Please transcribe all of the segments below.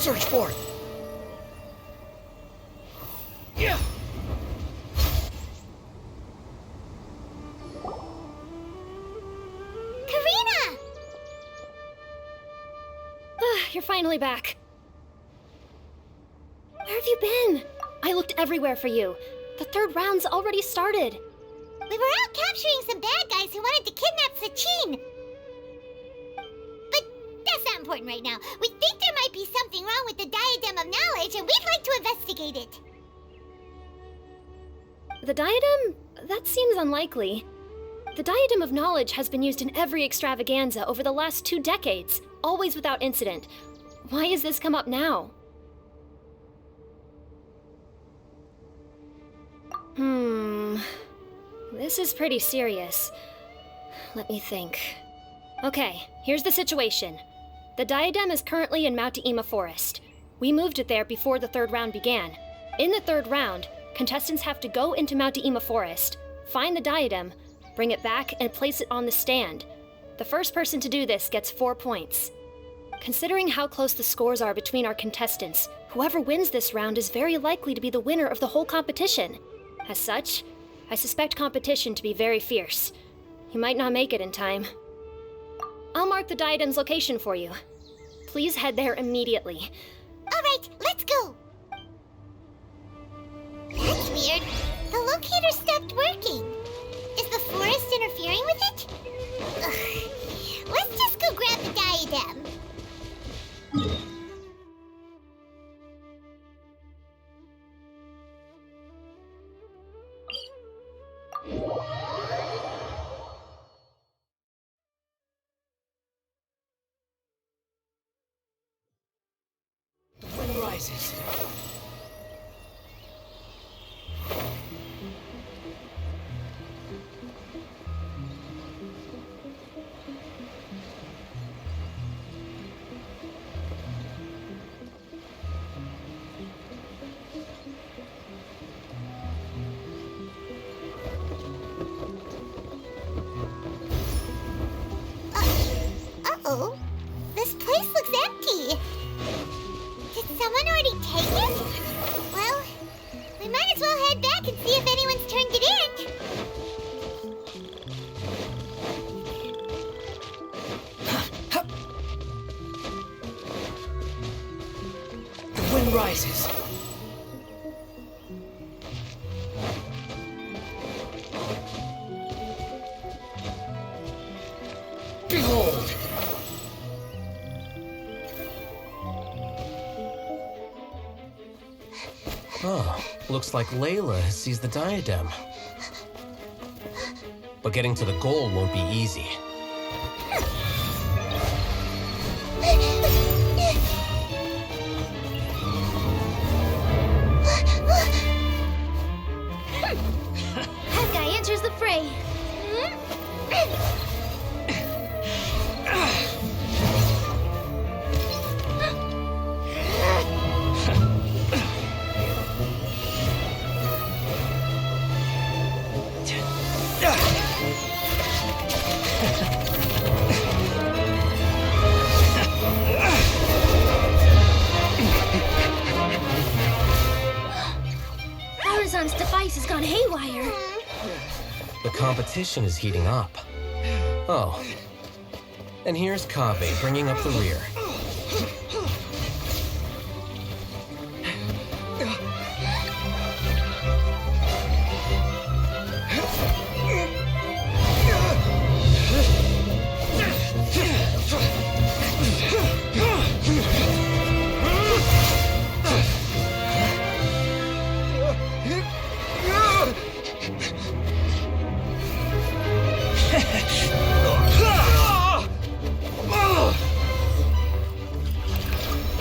search for it. Yeah. Karina! You're finally back. Where have you been? I looked everywhere for you. The third round's already started. We were out capturing some bad guys who wanted to kidnap Sachin. But that's not important right now. We think there might be something wrong with the Diadem of Knowledge, and we'd like to investigate it. The diadem? That seems unlikely. The Diadem of Knowledge has been used in every extravaganza over the last 2 decades, always without incident. Why has this come up now? This is pretty serious. Let me think. Okay, here's the situation. The diadem is currently in Mount Ima Forest. We moved it there before the third round began. In the third round, contestants have to go into Mount Ima Forest, find the diadem, bring it back, and place it on the stand. The first person to do this gets 4 points. Considering how close the scores are between our contestants, whoever wins this round is very likely to be the winner of the whole competition. As such, I suspect competition to be very fierce. You might not make it in time. I'll mark the diadem's location for you. Please head there immediately. All right, let's go. That's weird. The locator stopped working. Is the forest interfering with it? Ugh. Let's just go grab the diadem. The wind rises. Uh-oh. This place looks empty. Did someone already take it? Well, we might as well head back and see if anyone's turned it in. The wind rises. Behold! Oh, looks like Layla has seized the diadem. But getting to the goal won't be easy. That guy enters the fray. Horizon's device has gone haywire. The competition is heating up. Oh. And here's Kaveh bringing up the rear.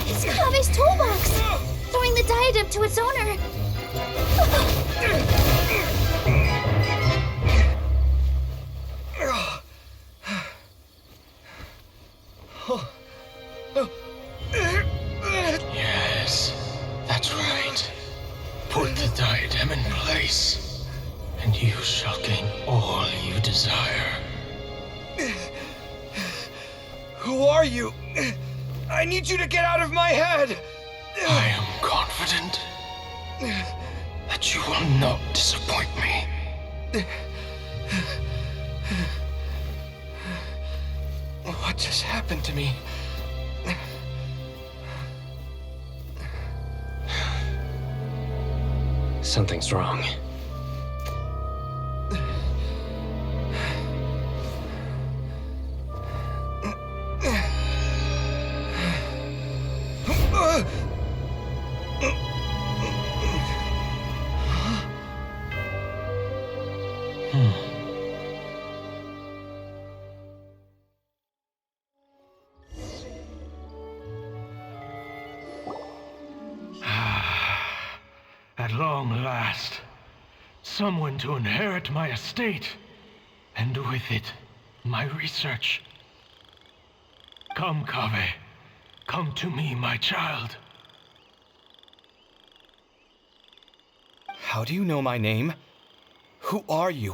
It's Kaveh's toolbox! Throwing the diadem to its owner. Yes, that's right. Put the diadem in place, and you shall gain all you desire. Who are you? I need you to get out of my head! I am confident that you will not disappoint me. What just happened to me? Something's wrong. At long last, someone to inherit my estate, and with it, my research. Come, Kaveh. Come to me, my child. How do you know my name? Who are you?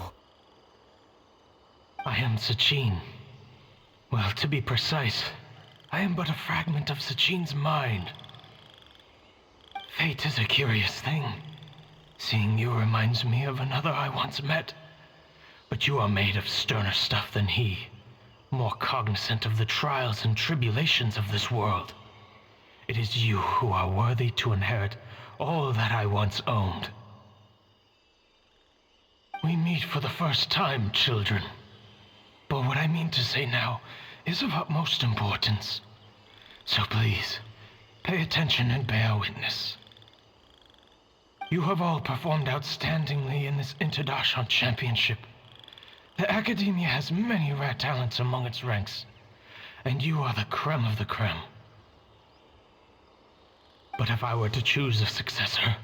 I am Sachin. Well, to be precise, I am but a fragment of Sachin's mind. Fate is a curious thing. Seeing you reminds me of another I once met. But you are made of sterner stuff than he, more cognizant of the trials and tribulations of this world. It is you who are worthy to inherit all that I once owned. We meet for the first time, children. But what I mean to say now is of utmost importance. So please, pay attention and bear witness. You have all performed outstandingly in this Interdarshan Championship. The Academia has many rare talents among its ranks, and you are the creme of the creme. But if I were to choose a successor,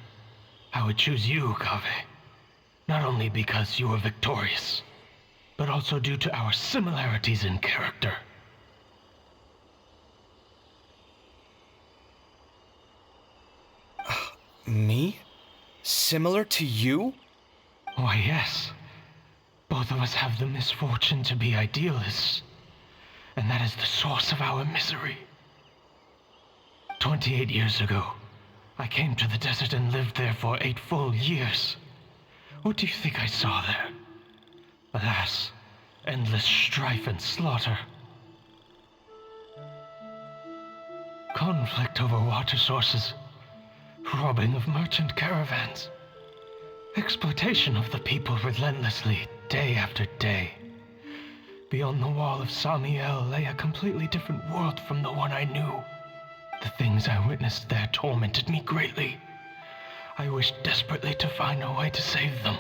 I would choose you, Kaveh. Not only because you were victorious, but also due to our similarities in character. Me? Similar to you? Why, yes. Both of us have the misfortune to be idealists, and that is the source of our misery. 28 years ago, I came to the desert and lived there for 8 full years. What do you think I saw there? Alas, endless strife and slaughter. Conflict over water sources, robbing of merchant caravans, exploitation of the people relentlessly, day after day. Beyond the wall of Samiel lay a completely different world from the one I knew. The things I witnessed there tormented me greatly. I wished desperately to find a way to save them.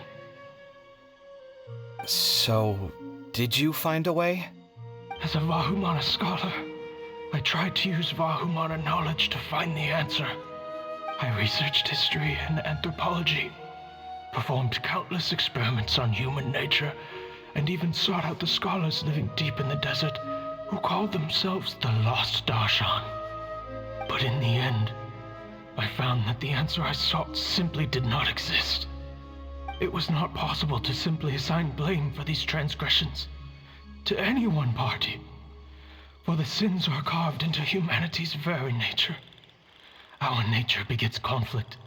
So, did you find a way? As a Vahumana scholar, I tried to use Vahumana knowledge to find the answer. I researched history and anthropology, performed countless experiments on human nature, and even sought out the scholars living deep in the desert who called themselves the Lost Darshan. But in the end, I found that the answer I sought simply did not exist. It was not possible to simply assign blame for these transgressions to any one party, for the sins are carved into humanity's very nature. Our nature begets conflict,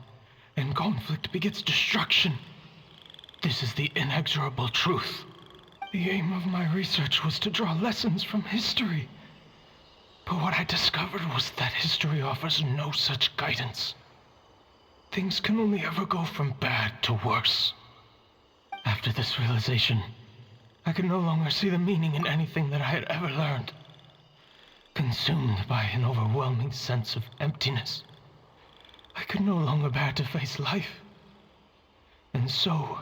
and conflict begets destruction. This is the inexorable truth. The aim of my research was to draw lessons from history. But what I discovered was that history offers no such guidance. Things can only ever go from bad to worse. After this realization, I could no longer see the meaning in anything that I had ever learned. Consumed by an overwhelming sense of emptiness, I could no longer bear to face life. And so,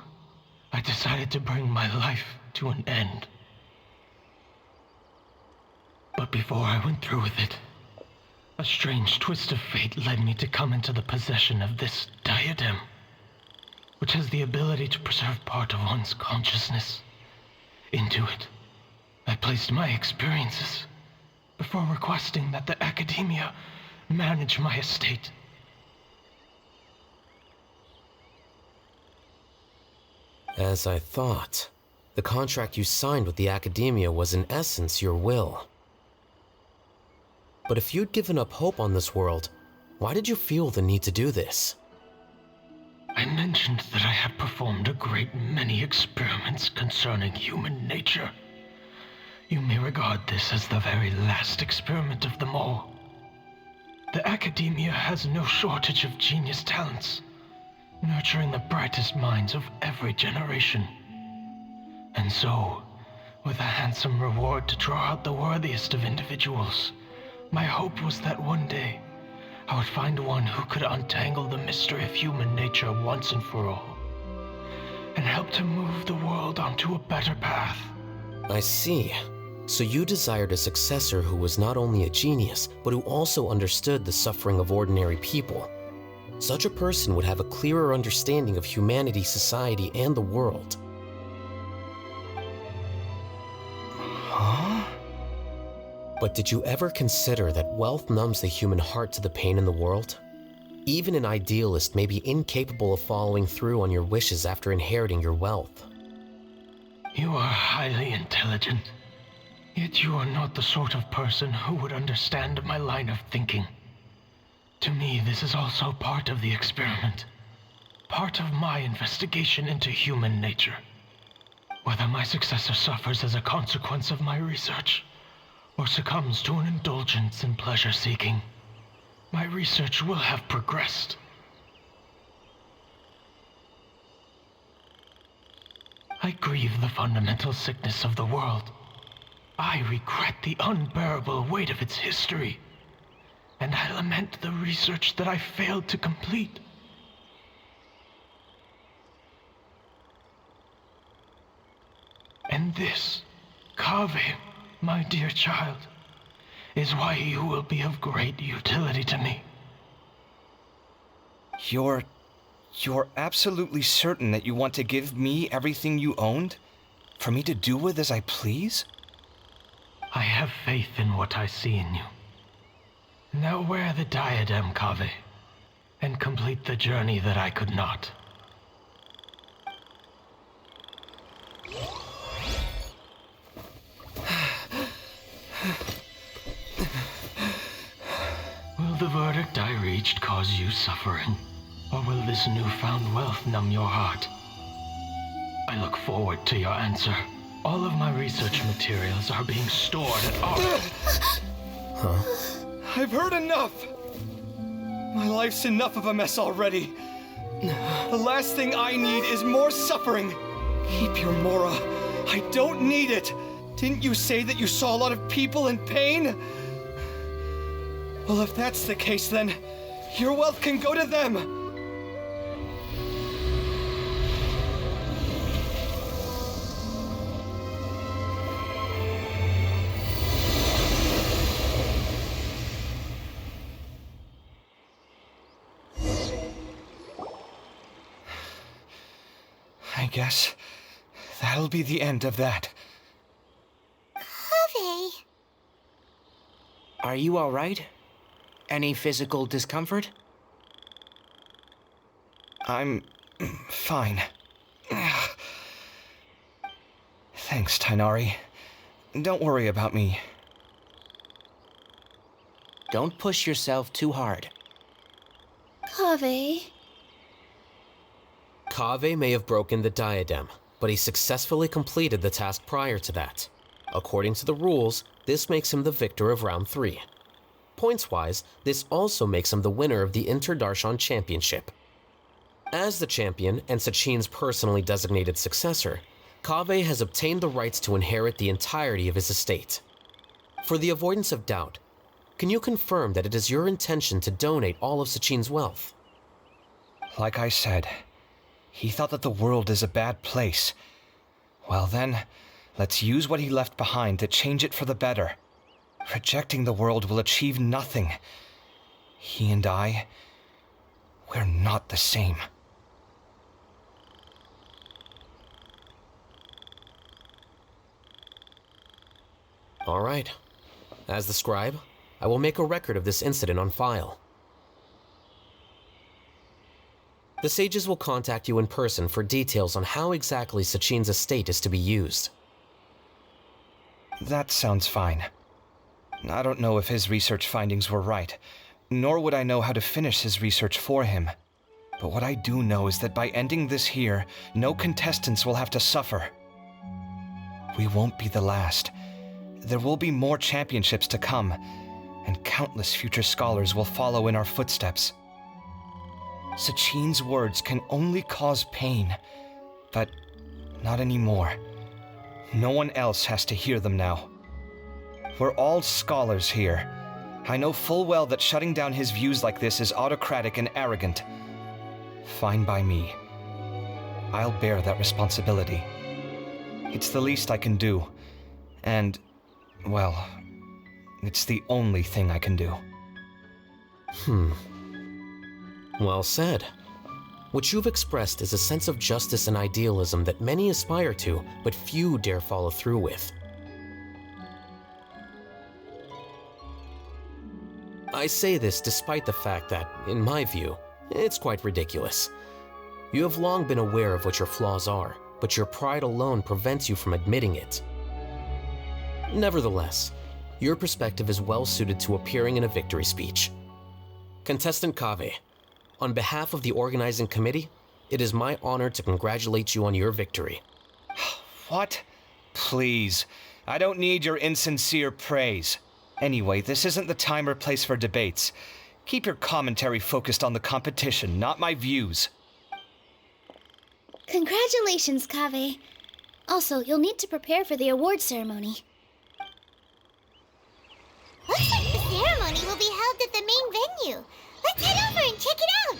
I decided to bring my life to an end. But before I went through with it, a strange twist of fate led me to come into the possession of this diadem, which has the ability to preserve part of one's consciousness. Into it, I placed my experiences before requesting that the Academia manage my estate. As I thought, the contract you signed with the Academia was in essence your will. But if you'd given up hope on this world, Why did you feel the need to do this? I mentioned that I have performed a great many experiments concerning human nature. You may regard this as the very last experiment of them all. The academia has no shortage of genius talents, nurturing the brightest minds of every generation. And so, with a handsome reward to draw out the worthiest of individuals, my hope was that one day I would find one who could untangle the mystery of human nature once and for all, and help to move the world onto a better path. I see. So you desired a successor who was not only a genius, but who also understood the suffering of ordinary people. Such a person would have a clearer understanding of humanity, society, and the world. Huh? But did you ever consider that wealth numbs the human heart to the pain in the world? Even an idealist may be incapable of following through on your wishes after inheriting your wealth. You are highly intelligent, yet you are not the sort of person who would understand my line of thinking. To me, this is also part of the experiment, part of my investigation into human nature. Whether my successor suffers as a consequence of my research, or succumbs to an indulgence in pleasure-seeking, my research will have progressed. I grieve the fundamental sickness of the world. I regret the unbearable weight of its history, and I lament the research that I failed to complete. And this, Kaveh, my dear child, is why you will be of great utility to me. You're absolutely certain that you want to give me everything you owned? For me to do with as I please? I have faith in what I see in you. Now wear the diadem, Kaveh, and complete the journey that I could not. Will the verdict I reached cause you suffering? Or will this newfound wealth numb your heart? I look forward to your answer. All of my research materials are being stored at our... I've heard enough! My life's enough of a mess already. The last thing I need is more suffering. Keep your Mora. I don't need it. Didn't you say that you saw a lot of people in pain? Well, if that's the case, then your wealth can go to them. I guess that'll be the end of that. Kaveh. Are you all right? Any physical discomfort? I'm fine. Thanks, Tainari. Don't worry about me. Don't push yourself too hard. Kaveh. Kaveh may have broken the diadem, but he successfully completed the task prior to that. According to the rules, this makes him the victor of round 3. Points-wise, this also makes him the winner of the Inter-Darshan Championship. As the champion and Sachin's personally designated successor, Kaveh has obtained the rights to inherit the entirety of his estate. For the avoidance of doubt, can you confirm that it is your intention to donate all of Sachin's wealth? Like I said, he thought that the world is a bad place. Well then, let's use what he left behind to change it for the better. Rejecting the world will achieve nothing. He and I, we're not the same. All right. As the scribe, I will make a record of this incident on file. The sages will contact you in person for details on how exactly Sachin's estate is to be used. That sounds fine. I don't know if his research findings were right, nor would I know how to finish his research for him. But what I do know is that by ending this here, no contestants will have to suffer. We won't be the last. There will be more championships to come, and countless future scholars will follow in our footsteps. Sachin's words can only cause pain, but not anymore. No one else has to hear them now. We're all scholars here. I know full well that shutting down his views like this is autocratic and arrogant. Fine by me. I'll bear that responsibility. It's the least I can do. And, well, it's the only thing I can do. Well said. What you've expressed is a sense of justice and idealism that many aspire to, but few dare follow through with. I say this despite the fact that, in my view, it's quite ridiculous. You have long been aware of what your flaws are, but your pride alone prevents you from admitting it. Nevertheless, your perspective is well suited to appearing in a victory speech. Contestant Kaveh, on behalf of the organizing committee, it is my honor to congratulate you on your victory. What? Please, I don't need your insincere praise. Anyway, this isn't the time or place for debates. Keep your commentary focused on the competition, not my views. Congratulations, Kaveh. Also, you'll need to prepare for the award ceremony. Looks like the ceremony will be held at the main venue. Let's head over and check it out!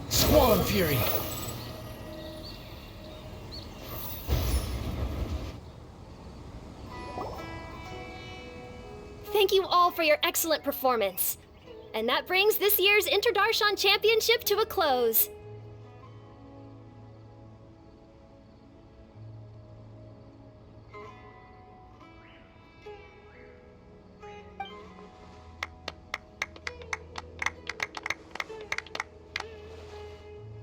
Squall and Fury! Thank you all for your excellent performance. And that brings this year's Interdarshan Championship to a close.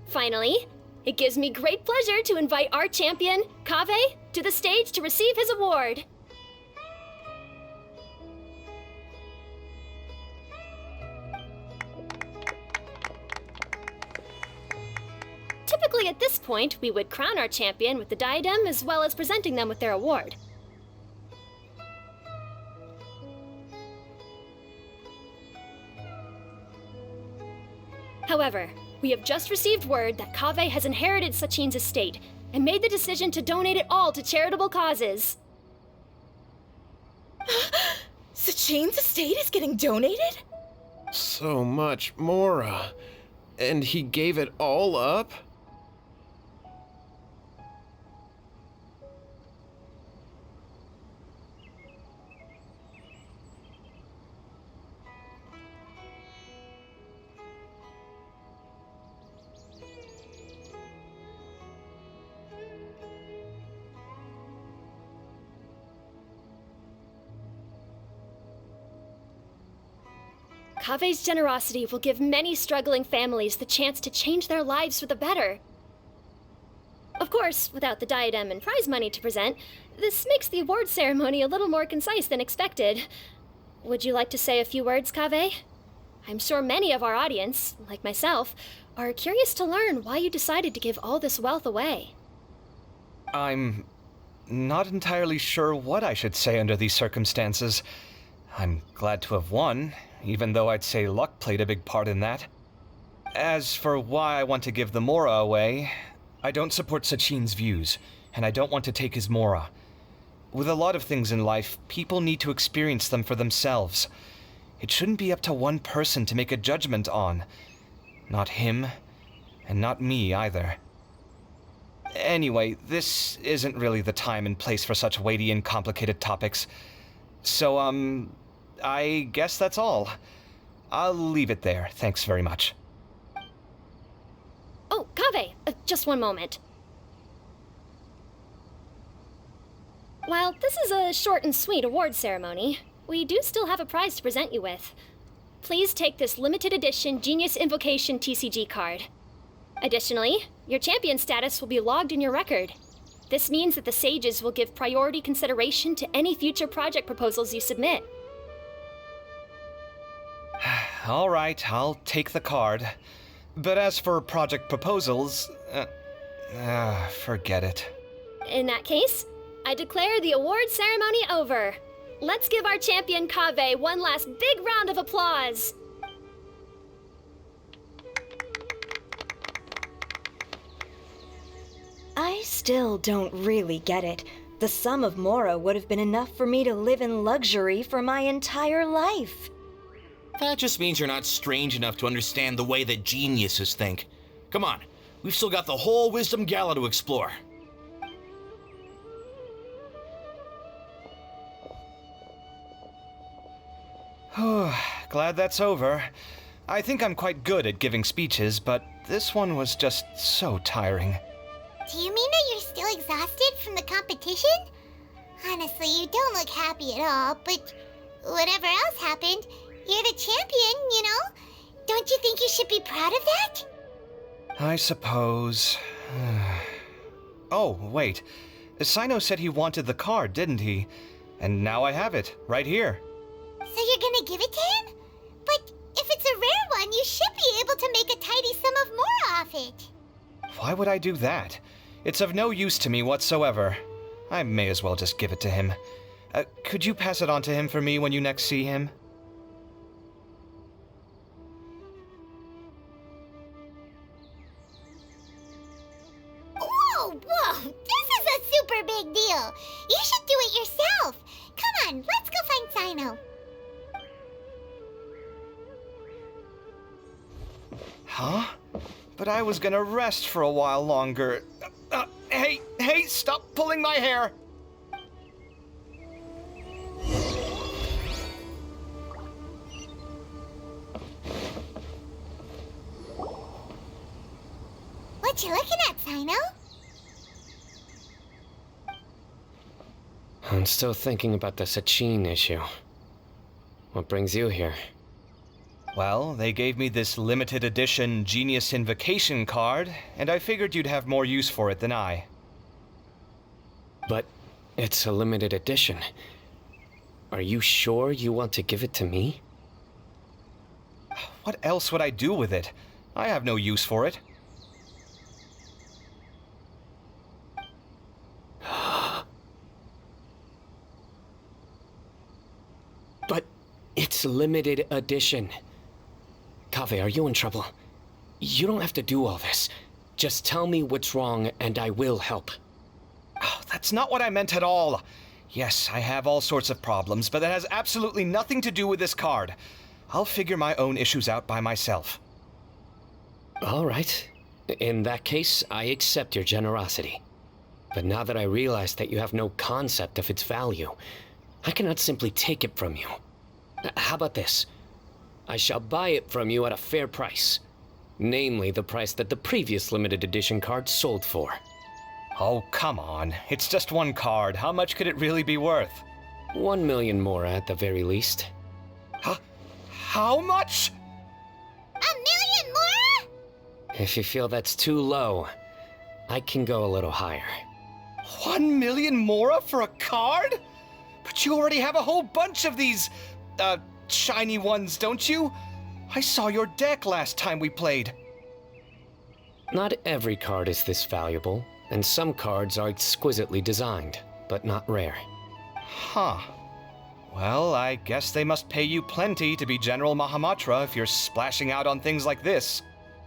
Finally, it gives me great pleasure to invite our champion, Kaveh, to the stage to receive his award. Typically at this point, we would crown our champion with the diadem as well as presenting them with their award. However, we have just received word that Kaveh has inherited Sachin's estate and made the decision to donate it all to charitable causes. Sachin's estate is getting donated? So much Mora. And he gave it all up? Kaveh's generosity will give many struggling families the chance to change their lives for the better. Of course, without the diadem and prize money to present, this makes the award ceremony a little more concise than expected. Would you like to say a few words, Kaveh? I'm sure many of our audience, like myself, are curious to learn why you decided to give all this wealth away. I'm not entirely sure what I should say under these circumstances. I'm glad to have won, even though I'd say luck played a big part in that. As for why I want to give the Mora away, I don't support Sachin's views, and I don't want to take his Mora. With a lot of things in life, people need to experience them for themselves. It shouldn't be up to one person to make a judgment on. Not him, and not me either. Anyway, this isn't really the time and place for such weighty and complicated topics. So, I guess that's all. I'll leave it there. Thanks very much. Oh, Kaveh, just one moment. While this is a short and sweet award ceremony, we do still have a prize to present you with. Please take this limited edition Genius Invocation TCG card. Additionally, your champion status will be logged in your record. This means that the Sages will give priority consideration to any future project proposals you submit. All right, I'll take the card. But as for project proposals, forget it. In that case, I declare the award ceremony over. Let's give our champion Kaveh one last big round of applause. I still don't really get it. The sum of Mora would have been enough for me to live in luxury for my entire life. That just means you're not strange enough to understand the way that geniuses think. Come on, we've still got the whole Wisdom Gala to explore. Glad that's over. I think I'm quite good at giving speeches, but this one was just so tiring. Do you mean that you're still exhausted from the competition? Honestly, you don't look happy at all, but whatever else happened, you're the champion, you know? Don't you think you should be proud of that? I suppose. Oh, wait. Sino said he wanted the card, didn't he? And now I have it, right here. So you're gonna give it to him? But if it's a rare one, you should be able to make a tidy sum of more off it. Why would I do that? It's of no use to me whatsoever. I may as well just give it to him. Could you pass it on to him for me when you next see him? Whoa! This is a super big deal! You should do it yourself! Come on, let's go find Sino. Huh? But I was gonna rest for a while longer. Hey, stop pulling my hair! What you looking at, Sino? I'm still thinking about the Sachin issue. What brings you here? Well, they gave me this limited edition Genius Invocation card, and I figured you'd have more use for it than I. But it's a limited edition. Are you sure you want to give it to me? What else would I do with it? I have no use for it. But it's limited edition. Kaveh, are you in trouble? You don't have to do all this. Just tell me what's wrong and I will help. Oh, that's not what I meant at all. Yes, I have all sorts of problems, but that has absolutely nothing to do with this card. I'll figure my own issues out by myself. All right. In that case, I accept your generosity. But now that I realize that you have no concept of its value, I cannot simply take it from you. How about this? I shall buy it from you at a fair price. Namely, the price that the previous limited edition card sold for. Oh, come on. It's just one card. How much could it really be worth? 1 million more at the very least. How much? 1 million more? If you feel that's too low, I can go a little higher. 1 million mora for a card? But you already have a whole bunch of these, shiny ones, don't you? I saw your deck last time we played. Not every card is this valuable, and some cards are exquisitely designed, but not rare. Huh. Well, I guess they must pay you plenty to be General Mahamatra if you're splashing out on things like this.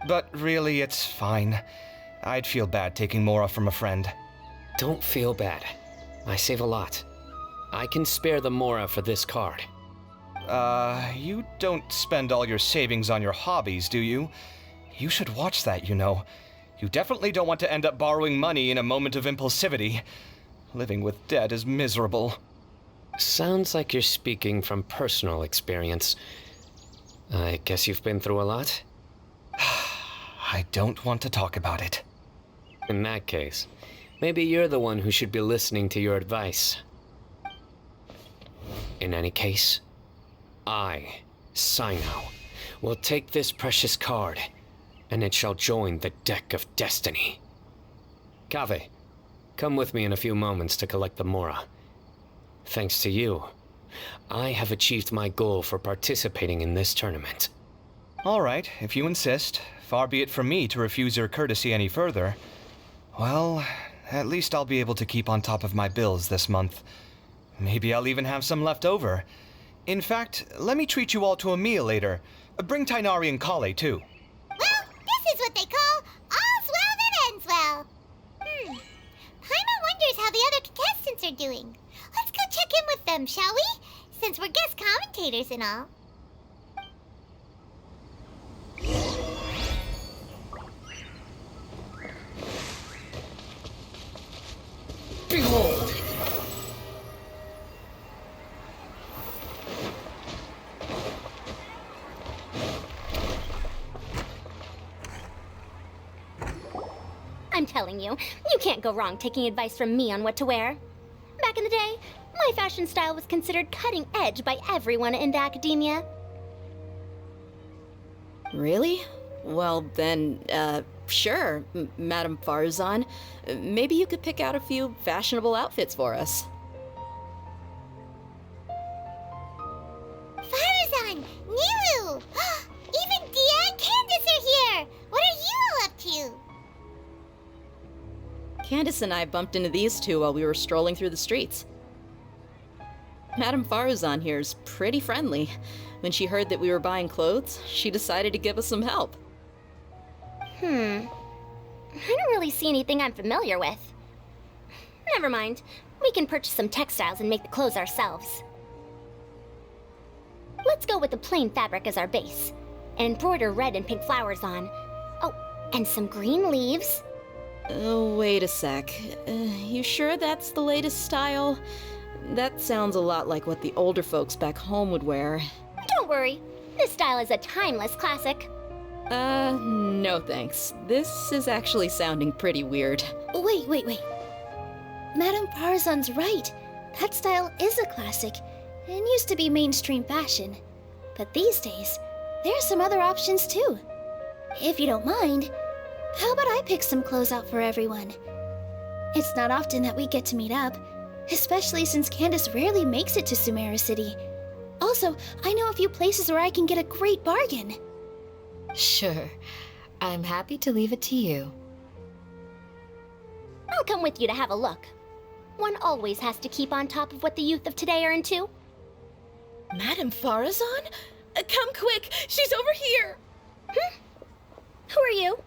But really, it's fine. I'd feel bad taking mora from a friend. Don't feel bad. I save a lot. I can spare the mora for this card. You don't spend all your savings on your hobbies, do you? You should watch that, you know. You definitely don't want to end up borrowing money in a moment of impulsivity. Living with debt is miserable. Sounds like you're speaking from personal experience. I guess you've been through a lot? I don't want to talk about it. In that case, maybe you're the one who should be listening to your advice. In any case, I, Sino, will take this precious card, and it shall join the deck of destiny. Kaveh, come with me in a few moments to collect the Mora. Thanks to you, I have achieved my goal for participating in this tournament. All right, if you insist. Far be it from me to refuse your courtesy any further. Well, at least I'll be able to keep on top of my bills this month. Maybe I'll even have some left over. In fact, let me treat you all to a meal later. Bring Tainari and Kale, too. Well, this is what they call all's well that ends well. Paimon wonders how the other contestants are doing. Let's go check in with them, shall we? Since we're guest commentators and all. Behold! I'm telling you, you can't go wrong taking advice from me on what to wear. Back in the day, my fashion style was considered cutting edge by everyone in the academia. Really? Well, then, sure, Madame Farazan. Maybe you could pick out a few fashionable outfits for us. Farazan! Nilu! Even Dia and Candace are here! What are you all up to? Candace and I bumped into these two while we were strolling through the streets. Madame Farazan here's pretty friendly. When she heard that we were buying clothes, she decided to give us some help. I don't really see anything I'm familiar with. Never mind. We can purchase some textiles and make the clothes ourselves. Let's go with the plain fabric as our base. And embroider red and pink flowers on. Oh, and some green leaves. Wait a sec. You sure that's the latest style? That sounds a lot like what the older folks back home would wear. Don't worry. This style is a timeless classic. No thanks. This is actually sounding pretty weird. Wait. Madame Farazan's right. That style is a classic and used to be mainstream fashion. But these days, there are some other options too. If you don't mind, how about I pick some clothes out for everyone? It's not often that we get to meet up, especially since Candace rarely makes it to Sumeru City. Also, I know a few places where I can get a great bargain. Sure. I'm happy to leave it to you. I'll come with you to have a look. One always has to keep on top of what the youth of today are into. Madame Farazan? Come quick! She's over here! Who are you?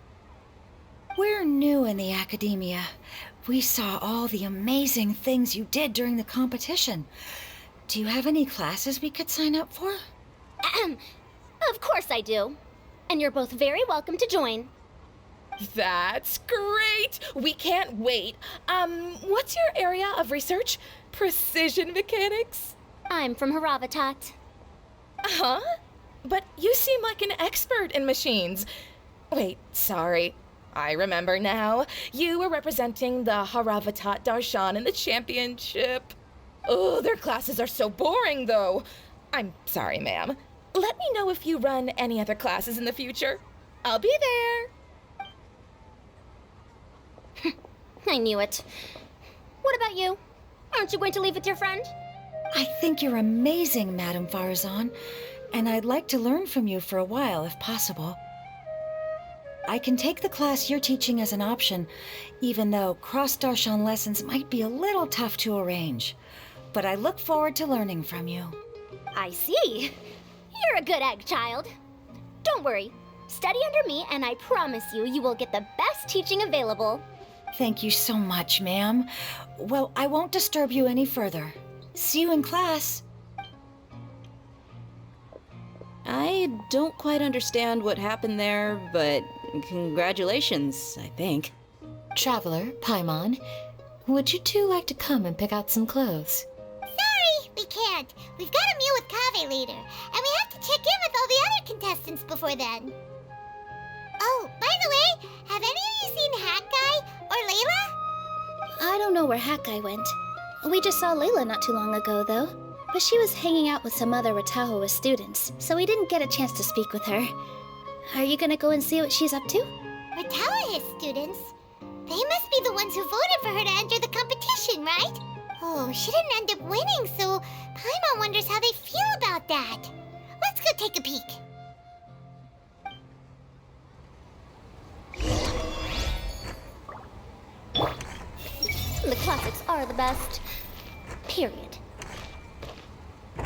We're new in the academia. We saw all the amazing things you did during the competition. Do you have any classes we could sign up for? Of course I do. And you're both very welcome to join. That's great! We can't wait. What's your area of research? Precision mechanics? I'm from Haravatat. Huh? But you seem like an expert in machines. Wait, sorry. I remember now. You were representing the Haravatat Darshan in the championship. Oh, their classes are so boring, though. I'm sorry, ma'am. Let me know if you run any other classes in the future. I'll be there. I knew it. What about you? Aren't you going to leave with your friend? I think you're amazing, Madame Farazan, and I'd like to learn from you for a while, if possible. I can take the class you're teaching as an option, even though cross-Darshan lessons might be a little tough to arrange. But I look forward to learning from you. I see. You're a good egg, child. Don't worry. Study under me, and I promise you, you will get the best teaching available. Thank you so much, ma'am. Well, I won't disturb you any further. See you in class. I don't quite understand what happened there, but congratulations, I think. Traveler, Paimon, would you two like to come and pick out some clothes? Sorry, we can't. We've got a meal with Kaveh later, and we have to check in with all the other contestants before then. Oh, by the way, have any of you seen Hat Guy or Layla? I don't know where Hat Guy went. We just saw Layla not too long ago, though. but she was hanging out with some other Watahoa students, so we didn't get a chance to speak with her. Are you gonna go and see what she's up to? Ratalia students? They must be the ones who voted for her to enter the competition, right? Oh, she didn't end up winning, so Paimon wonders how they feel about that. Let's go take a peek. The classics are the best. Period. I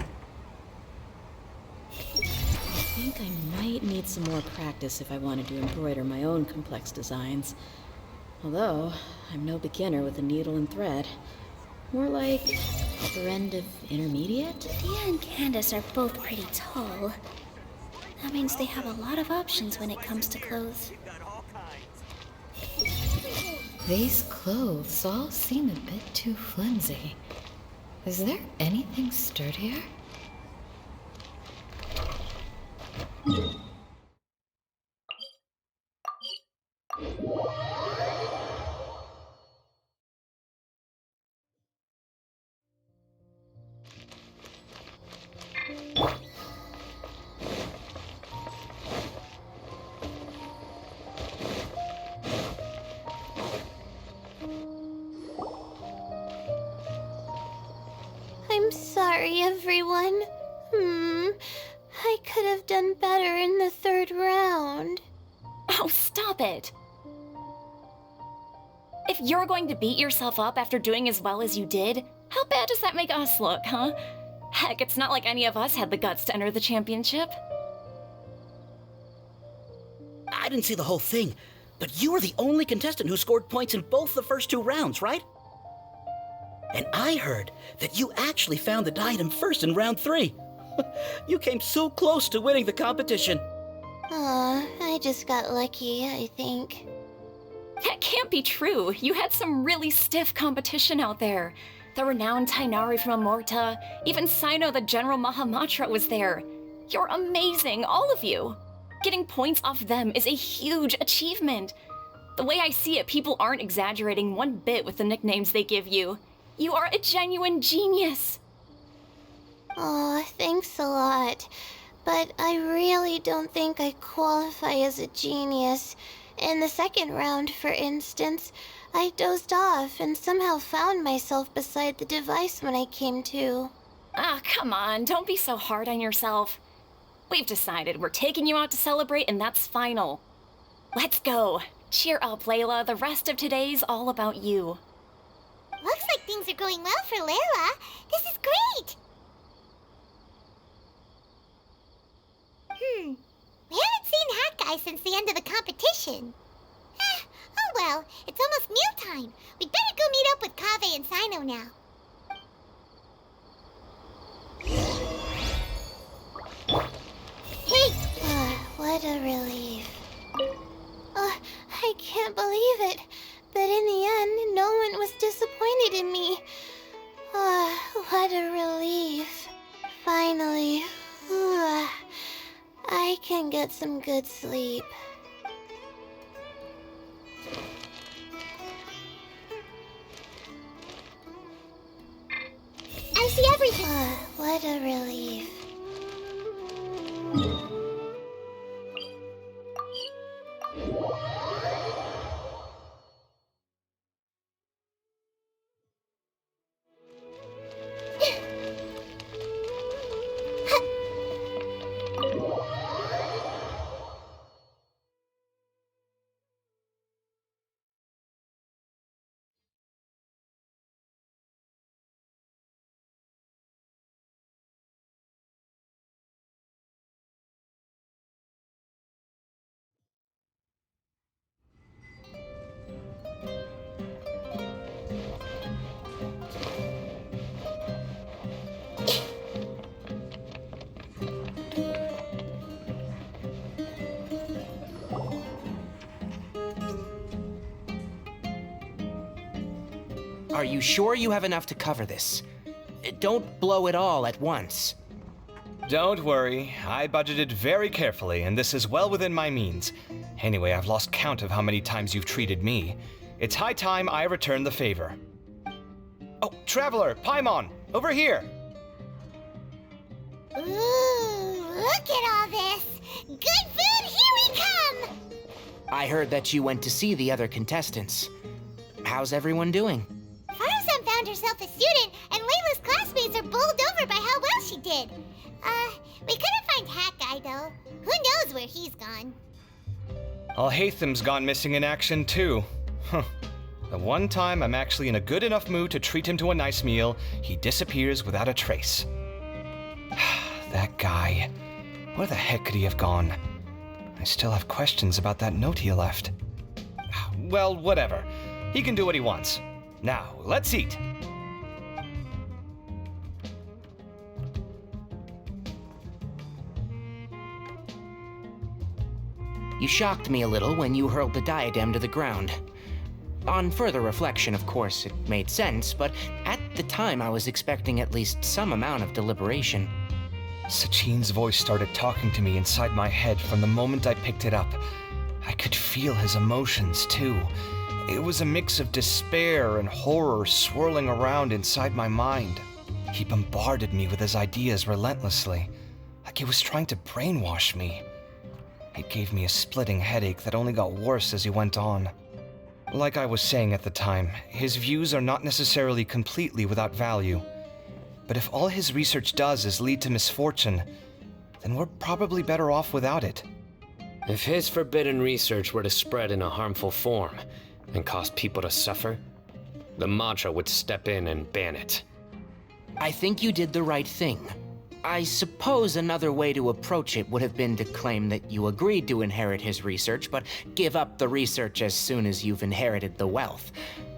think I might need some more practice if I wanted to embroider my own complex designs. Although, I'm no beginner with a needle and thread. More like upper end of intermediate? Dia and Candace are both pretty tall. That means they have a lot of options when it comes to clothes. These clothes all seem a bit too flimsy. Is there anything sturdier? I'm sorry, everyone. I could have done better in the third round. Oh, stop it! If you're going to beat yourself up after doing as well as you did, how bad does that make us look, huh? Heck, it's not like any of us had the guts to enter the championship. I didn't see the whole thing, but you were the only contestant who scored points in both the first 2 rounds, right? And I heard that you actually found the diadem first in round 3. You came so close to winning the competition. Aw, I just got lucky, I think. That can't be true. You had some really stiff competition out there. The renowned Tainari from Amorta, even Sino the General Mahamatra was there. You're amazing, all of you. Getting points off them is a huge achievement. The way I see it, people aren't exaggerating one bit with the nicknames they give you. You are a genuine genius. Aw, thanks a lot. But I really don't think I qualify as a genius. In the second round, for instance, I dozed off and somehow found myself beside the device when I came to. Ah, come on, don't be so hard on yourself. We've decided we're taking you out to celebrate, and that's final. Let's go. Cheer up, Layla. The rest of today's all about you. Looks like things are going well for Layla. This is great! We haven't seen Hat Guy since the end of the competition. Oh well, it's almost mealtime. We'd better go meet up with Kaveh and Sino now. Hey! What a relief. I can't believe it. But in the end, no one was disappointed in me. What a relief. Finally. I can get some good sleep. I see everything. What a relief. Are you sure you have enough to cover this? Don't blow it all at once. Don't worry, I budgeted very carefully, and this is well within my means. Anyway, I've lost count of how many times you've treated me. It's high time I return the favor. Oh, Traveler, Paimon, over here! Ooh, look at all this! Good food, here we come! I heard that you went to see the other contestants. How's everyone doing? Farzan found herself a student, and Layla's classmates are bowled over by how well she did. We couldn't find Hat Guy, though. Who knows where he's gone? Alhaitham's gone missing in action, too. Huh. The one time I'm actually in a good enough mood to treat him to a nice meal, he disappears without a trace. That guy. Where the heck could he have gone? I still have questions about that note he left. Well, whatever. He can do what he wants. Now, let's eat. You shocked me a little when you hurled the diadem to the ground. On further reflection, of course, it made sense, but at the time I was expecting at least some amount of deliberation. Sachine's voice started talking to me inside my head from the moment I picked it up. I could feel his emotions, too. It was a mix of despair and horror swirling around inside my mind. He bombarded me with his ideas relentlessly, like he was trying to brainwash me. It gave me a splitting headache that only got worse as he went on. Like I was saying at the time, his views are not necessarily completely without value. But if all his research does is lead to misfortune, then we're probably better off without it. If his forbidden research were to spread in a harmful form and cause people to suffer, the Madra would step in and ban it. I think you did the right thing. I suppose another way to approach it would have been to claim that you agreed to inherit his research, but give up the research as soon as you've inherited the wealth.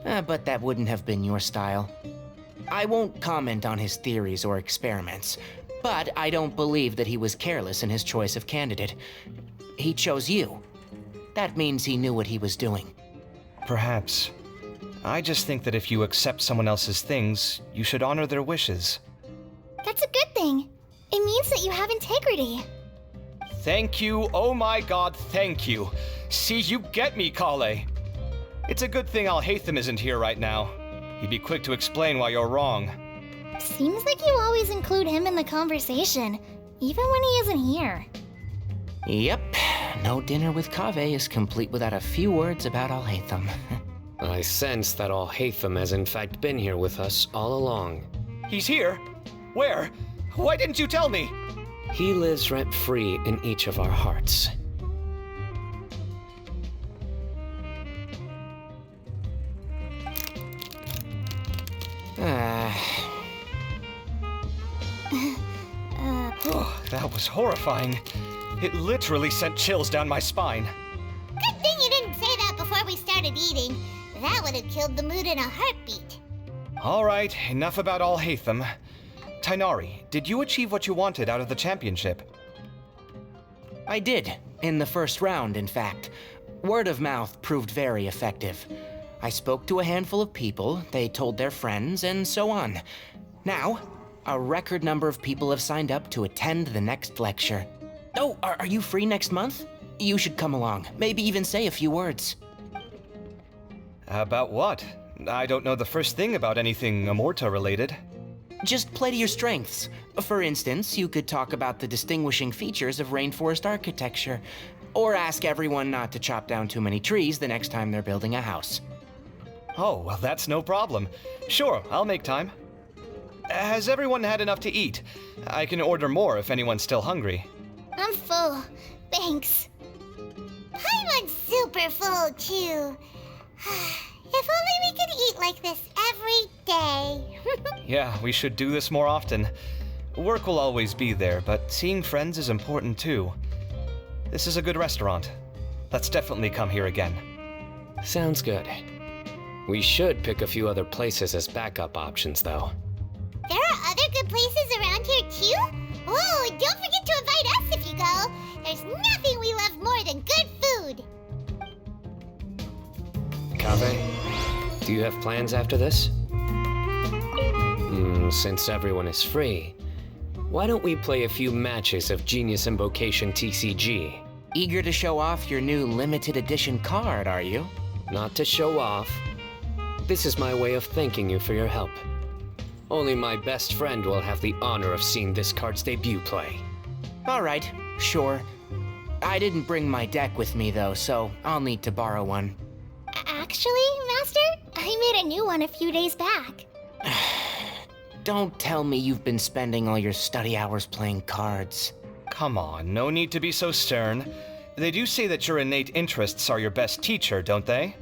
But that wouldn't have been your style. I won't comment on his theories or experiments, but I don't believe that he was careless in his choice of candidate. He chose you. That means he knew what he was doing. Perhaps. I just think that if you accept someone else's things, you should honor their wishes. That's a good thing. It means that you have integrity. Thank you, oh my god, thank you. See, you get me, Kale. It's a good thing Alhaitham isn't here right now. He'd be quick to explain why you're wrong. Seems like you always include him in the conversation, even when he isn't here. Yep, no dinner with Kaveh is complete without a few words about Alhaitham. I sense that Alhaitham has in fact been here with us all along. He's here? Where? Why didn't you tell me? He lives rent-free in each of our hearts. Oh, that was horrifying. It literally sent chills down my spine. Good thing you didn't say that before we started eating. That would have killed the mood in a heartbeat. All right, enough about Alhaitham. Tainari, did you achieve what you wanted out of the championship? I did, in the first round, in fact. Word of mouth proved very effective. I spoke to a handful of people, they told their friends, and so on. Now, a record number of people have signed up to attend the next lecture. Oh, are you free next month? You should come along, maybe even say a few words. About what? I don't know the first thing about anything Amorta related. Just play to your strengths. For instance, you could talk about the distinguishing features of rainforest architecture, or ask everyone not to chop down too many trees the next time they're building a house. Oh, well, that's no problem. Sure, I'll make time. Has everyone had enough to eat? I can order more if anyone's still hungry. I'm full. Thanks. I'm super full, too. If only we could eat like this every day. Yeah, we should do this more often. Work will always be there, but seeing friends is important too. This is a good restaurant. Let's definitely come here again. Sounds good. We should pick a few other places as backup options, though. There are other good places around here, too? Oh, don't forget to invite us if you go. There's nothing we love more than good food. Kaveh, do you have plans after this? Since everyone is free, why don't we play a few matches of Genius Invocation TCG? Eager to show off your new limited edition card, are you? Not to show off. This is my way of thanking you for your help. Only my best friend will have the honor of seeing this card's debut play. All right, sure. I didn't bring my deck with me though, so I'll need to borrow one. Actually, Master, I made a new one a few days back. Don't tell me you've been spending all your study hours playing cards. Come on, no need to be so stern. They do say that your innate interests are your best teacher, don't they?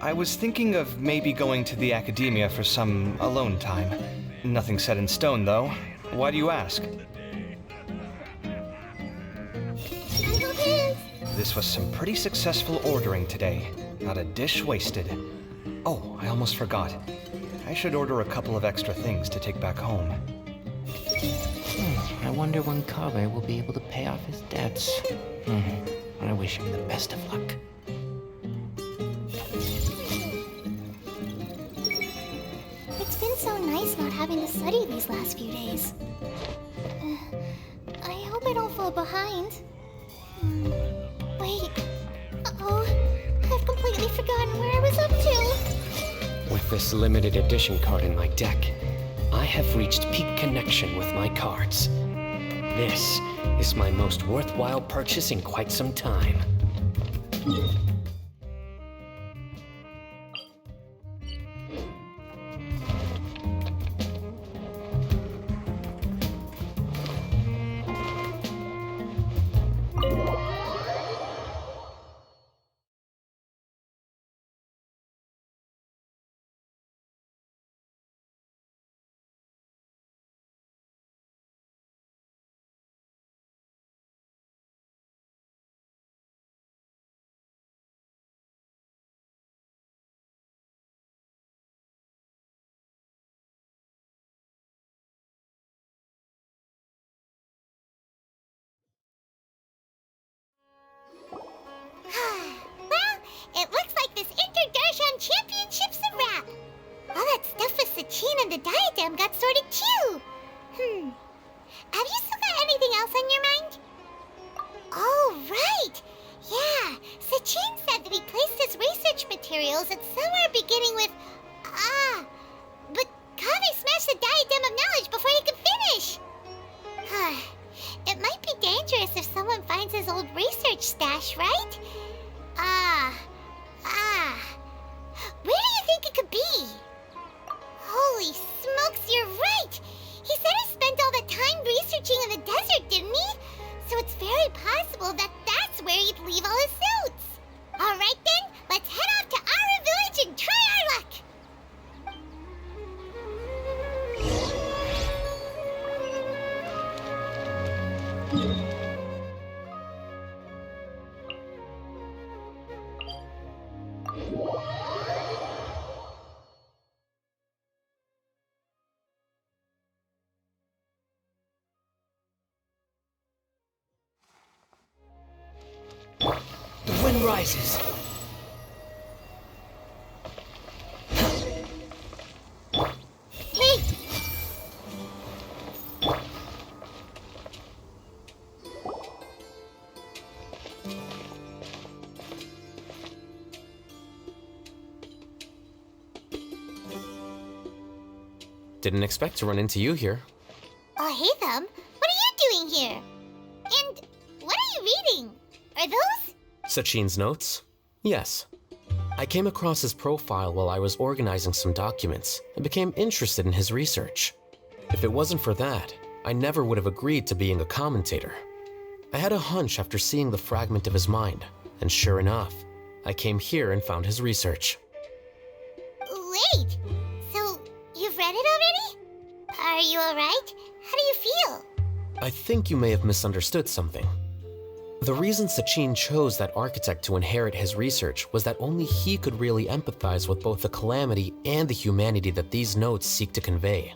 I was thinking of maybe going to the academia for some alone time. Nothing set in stone, though. Why do you ask? This was some pretty successful ordering today. Not a dish wasted. Oh, I almost forgot. I should order a couple of extra things to take back home. I wonder when Kaveh will be able to pay off his debts. I wish him the best of luck. It's been so nice not having to study these last few days. I hope I don't fall behind. Wait. Uh-oh. I've completely forgotten where I was up to. With this limited edition card in my deck, I have reached peak connection with my cards. This is my most worthwhile purchase in quite some time. Well, it looks like this Inter-Darshan Championship's a wrap. All that stuff with Sachin and the diadem got sorted too. Have you still got anything else on your mind? Oh, right. Yeah, Sachin said that he placed his research materials at somewhere beginning with... but Kaveh smashed the diadem of knowledge before he could finish. It might be dangerous if someone finds his old research stash, right? Where do you think it could be? Holy smokes, you're right! He said he spent all the time researching in the desert, didn't he? So it's very possible that that's where he'd leave all his notes. All right then, let's head off to Aru Village and try our luck! The wind rises. Hey! Didn't expect to run into you here. Oh, hey, Thumb. What are you doing here? And what are you reading? Are those? Sachin's notes? Yes. I came across his profile while I was organizing some documents and became interested in his research. If it wasn't for that, I never would have agreed to being a commentator. I had a hunch after seeing the fragment of his mind, and sure enough, I came here and found his research. Wait! So, you've read it already? Are you alright? How do you feel? I think you may have misunderstood something. The reason Sachin chose that architect to inherit his research was that only he could really empathize with both the calamity and the humanity that these notes seek to convey.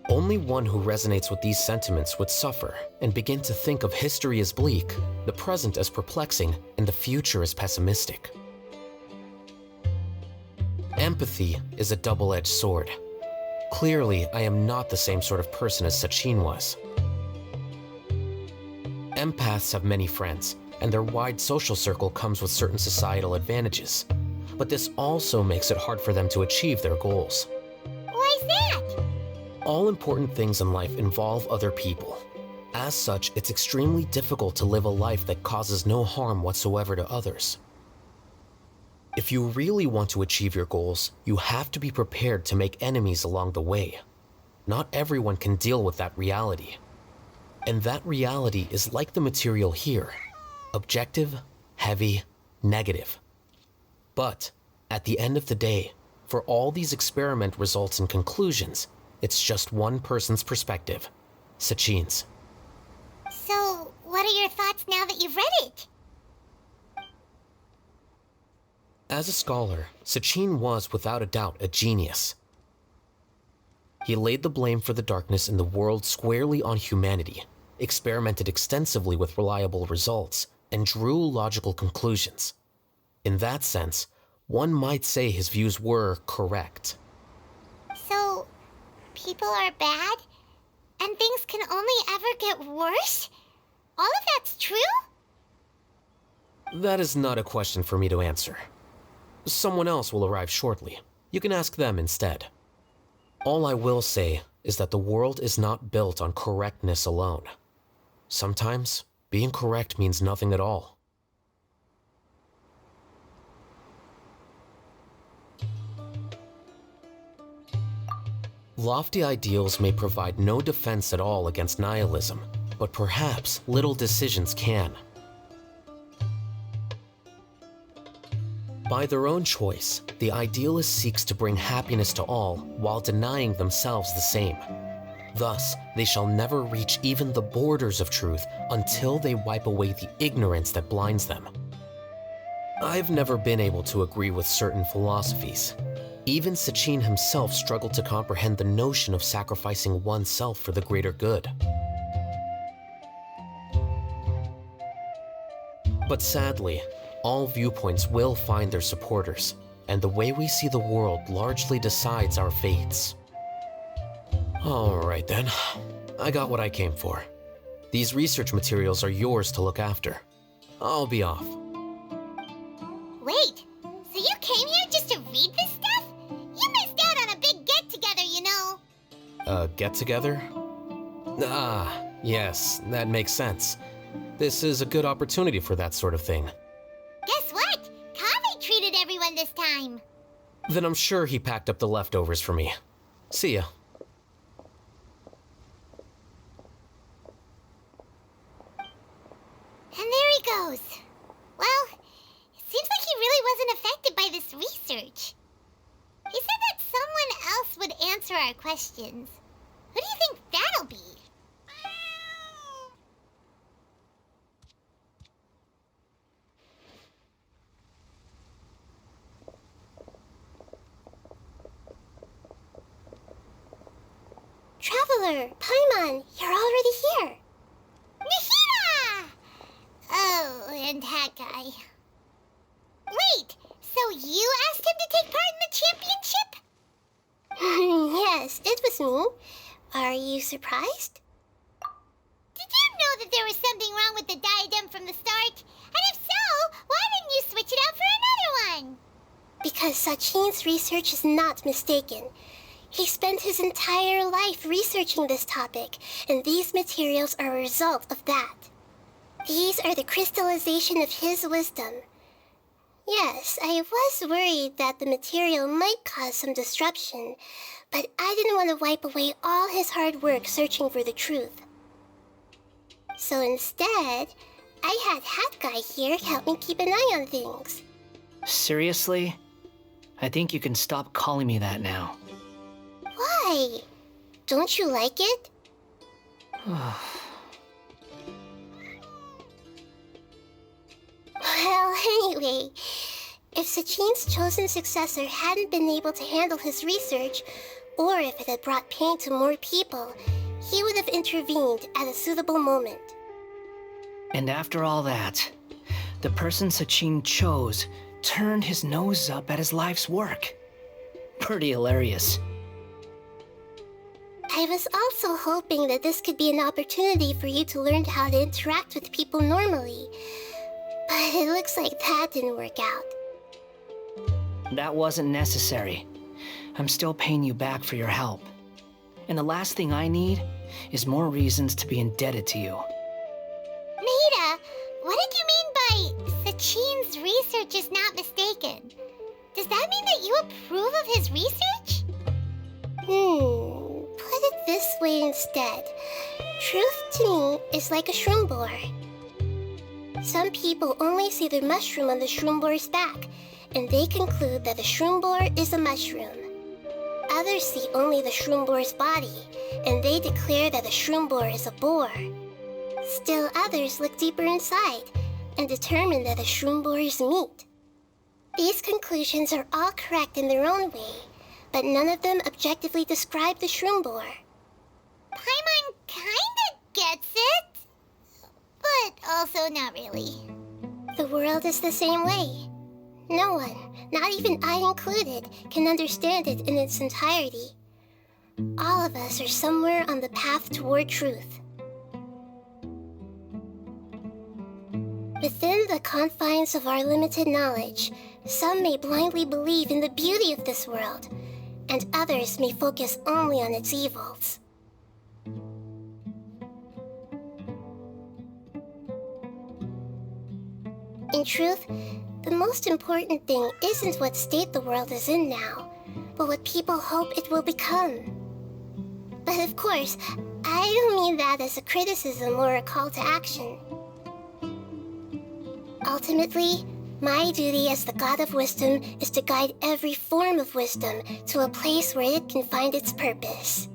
Only one who resonates with these sentiments would suffer and begin to think of history as bleak, the present as perplexing, and the future as pessimistic. Empathy is a double-edged sword. Clearly, I am not the same sort of person as Sachin was. Empaths have many friends, and their wide social circle comes with certain societal advantages. but this also makes it hard for them to achieve their goals. Why's that? All important things in life involve other people. As such, it's extremely difficult to live a life that causes no harm whatsoever to others. If you really want to achieve your goals, you have to be prepared to make enemies along the way. Not everyone can deal with that reality. And that reality is like the material here: objective, heavy, negative. But at the end of the day, for all these experiment results and conclusions, it's just one person's perspective, Sachin's. So, what are your thoughts now that you've read it? As a scholar, Sachin was without a doubt a genius. He laid the blame for the darkness in the world squarely on humanity, experimented extensively with reliable results, and drew logical conclusions. In that sense, one might say his views were correct. So, people are bad? And things can only ever get worse? All of that's true? That is not a question for me to answer. Someone else will arrive shortly. You can ask them instead. All I will say is that the world is not built on correctness alone. Sometimes, being correct means nothing at all. Lofty ideals may provide no defense at all against nihilism, but perhaps little decisions can. By their own choice, the idealist seeks to bring happiness to all while denying themselves the same. Thus, they shall never reach even the borders of truth until they wipe away the ignorance that blinds them. I've never been able to agree with certain philosophies. Even Sachin himself struggled to comprehend the notion of sacrificing oneself for the greater good. But sadly, all viewpoints will find their supporters, and the way we see the world largely decides our fates. Alright then, I got what I came for. These research materials are yours to look after. I'll be off. Wait, so you came here just to read this stuff? You missed out on a big get-together, you know. A get-together? Ah, yes, that makes sense. This is a good opportunity for that sort of thing. Guess what? Kaveh treated everyone this time. Then I'm sure he packed up the leftovers for me. See ya. And there he goes. Well, it seems like he really wasn't affected by this research. He said that someone else would answer our questions. Who do you think that'll be? Traveler, Paimon, you're already here. Nahida! Oh, and that guy. Wait, so you asked him to take part in the championship? Yes, it was me. Are you surprised? Did you know that there was something wrong with the diadem from the start? And if so, why didn't you switch it out for another one? Because Sachin's research is not mistaken. He spent his entire life researching this topic, and these materials are a result of that. These are the crystallization of his wisdom. Yes, I was worried that the material might cause some disruption, but I didn't want to wipe away all his hard work searching for the truth. So instead, I had Hat Guy here help me keep an eye on things. Seriously? I think you can stop calling me that now. Why? Don't you like it? Well, anyway, if Sachin's chosen successor hadn't been able to handle his research, or if it had brought pain to more people, he would have intervened at a suitable moment. And after all that, the person Sachin chose turned his nose up at his life's work. Pretty hilarious. I was also hoping that this could be an opportunity for you to learn how to interact with people normally. But it looks like that didn't work out. That wasn't necessary. I'm still paying you back for your help. And the last thing I need is more reasons to be indebted to you. Maida, what did you mean by Sachin's research is not mistaken? Does that mean that you approve of his research? Put it this way instead. Truth to me is like a shroom boar. Some people only see the mushroom on the shroom boar's back, and they conclude that the shroom boar is a mushroom. Others see only the shroom boar's body, and they declare that the shroom boar is a boar. Still others look deeper inside, and determine that the shroom boar is meat. These conclusions are all correct in their own way, but none of them objectively describe the shroom boar. Paimon kinda gets it, but also not really. The world is the same way. No one, not even I included, can understand it in its entirety. All of us are somewhere on the path toward truth. Within the confines of our limited knowledge, some may blindly believe in the beauty of this world, and others may focus only on its evils. In truth, the most important thing isn't what state the world is in now, but what people hope it will become. But of course, I don't mean that as a criticism or a call to action. Ultimately, my duty as the God of Wisdom is to guide every form of wisdom to a place where it can find its purpose.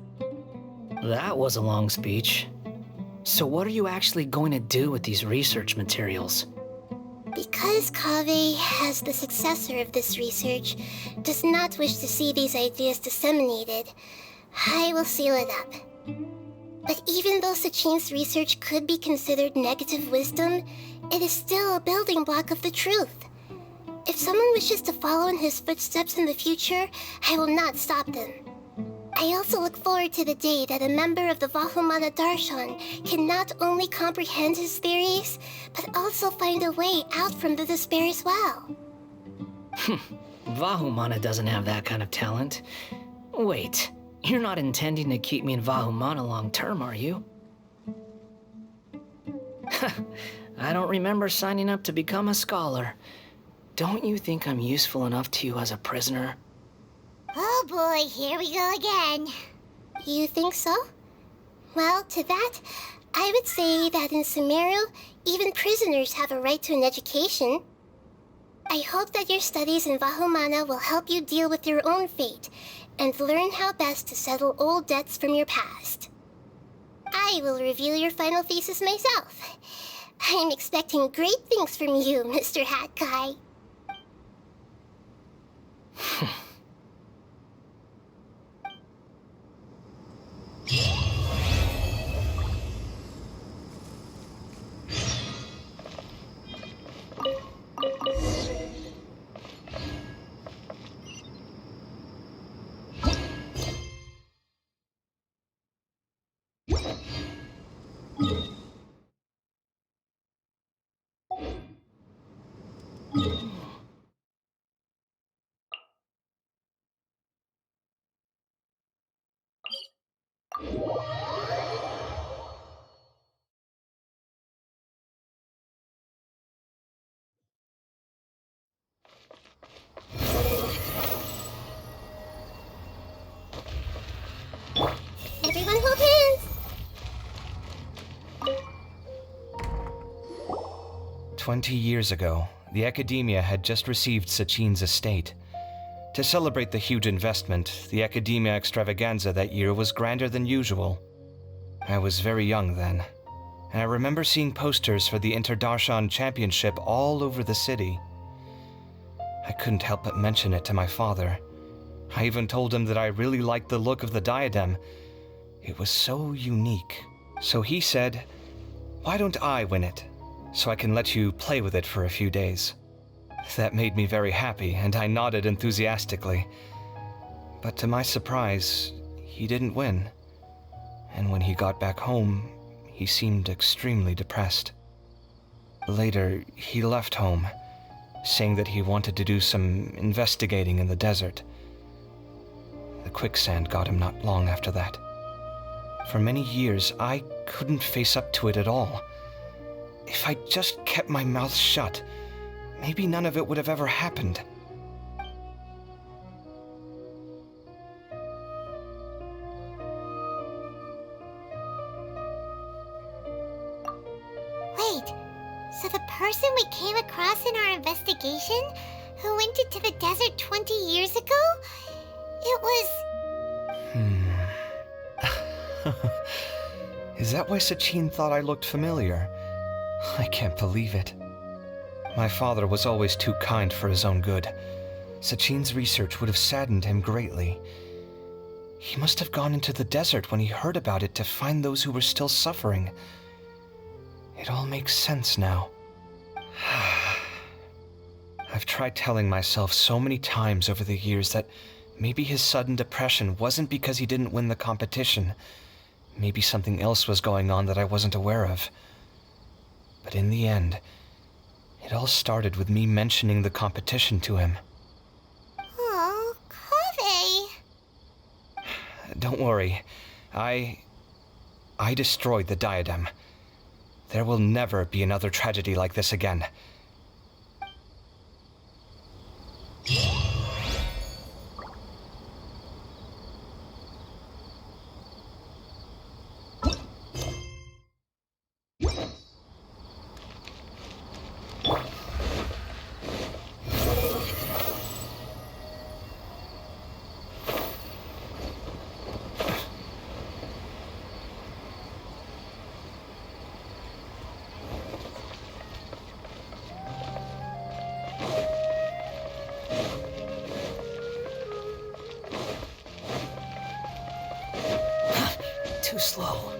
That was a long speech. So what are you actually going to do with these research materials? Because Kaveh, as the successor of this research, does not wish to see these ideas disseminated, I will seal it up. But even though Sachin's research could be considered negative wisdom, it is still a building block of the truth. If someone wishes to follow in his footsteps in the future, I will not stop them. I also look forward to the day that a member of the Vahumana Darshan can not only comprehend his theories, but also find a way out from the despair as well. Vahumana doesn't have that kind of talent. Wait, you're not intending to keep me in Vahumana long term, are you? I don't remember signing up to become a scholar. Don't you think I'm useful enough to you as a prisoner? Oh boy, here we go again. You think so? Well, to that, I would say that in Sumeru, even prisoners have a right to an education. I hope that your studies in Vahumana will help you deal with your own fate and learn how best to settle old debts from your past. I will review your final thesis myself. I'm expecting great things from you, Mr. Hat Guy. Everyone hold hands! 20 years ago, the Academia had just received Sachin's estate. To celebrate the huge investment, the Academia extravaganza that year was grander than usual. I was very young then, and I remember seeing posters for the Interdarshan Championship all over the city. I couldn't help but mention it to my father. I even told him that I really liked the look of the diadem. It was so unique. So he said, "Why don't I win it, so I can let you play with it for a few days?" That made me very happy, and I nodded enthusiastically. But to my surprise, he didn't win. And when he got back home, he seemed extremely depressed. Later, he left home, saying that he wanted to do some investigating in the desert. The quicksand got him not long after that. For many years, I couldn't face up to it at all. If I just kept my mouth shut, maybe none of it would have ever happened. Wait, so the person we came across in our investigation, who went into the desert 20 years ago, it was... Is that why Sachin thought I looked familiar? I can't believe it. My father was always too kind for his own good. Sachin's research would have saddened him greatly. He must have gone into the desert when he heard about it to find those who were still suffering. It all makes sense now. I've tried telling myself so many times over the years that maybe his sudden depression wasn't because he didn't win the competition. Maybe something else was going on that I wasn't aware of. But in the end, it all started with me mentioning the competition to him. Oh, Kaveh. Don't worry. I destroyed the diadem. There will never be another tragedy like this again. Too slow.